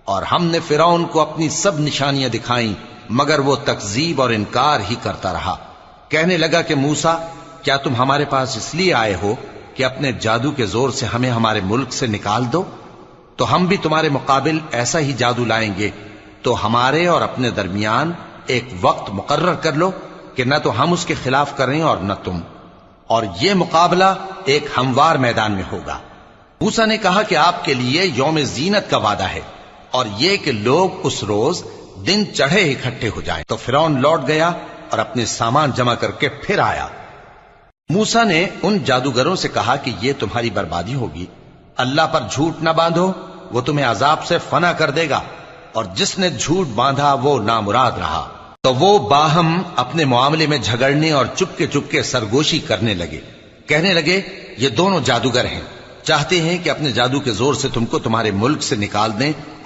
اور ہم نے فرعون کو اپنی سب نشانیاں دکھائیں مگر وہ تکذیب اور انکار ہی کرتا رہا۔ کہنے لگا کہ موسیٰ، کیا تم ہمارے پاس اس لیے آئے ہو کہ اپنے جادو کے زور سے ہمیں ہمارے ملک سے نکال دو؟ تو ہم بھی تمہارے مقابل ایسا ہی جادو لائیں گے، تو ہمارے اور اپنے درمیان ایک وقت مقرر کر لو کہ نہ تو ہم اس کے خلاف کریں اور نہ تم، اور یہ مقابلہ ایک ہموار میدان میں ہوگا۔ موسیٰ نے کہا کہ آپ کے لیے یوم زینت کا وعدہ ہے، اور یہ کہ لوگ اس روز دن چڑھے اکٹھے ہو جائیں۔ تو فرعون لوٹ گیا اور اپنے سامان جمع کر کے پھر آیا۔ موسیٰ نے ان جادوگروں سے کہا کہ یہ تمہاری بربادی ہوگی، اللہ پر جھوٹ نہ باندھو، وہ تمہیں عذاب سے فنا کر دے گا، اور جس نے جھوٹ باندھا وہ نامراد رہا۔ تو وہ باہم اپنے معاملے میں جھگڑنے اور چپکے سرگوشی کرنے لگے۔ کہنے لگے یہ دونوں جادوگر ہیں، چاہتے ہیں کہ اپنے جادو کے زور سے تم کو تمہارے ملک سے نکال دیں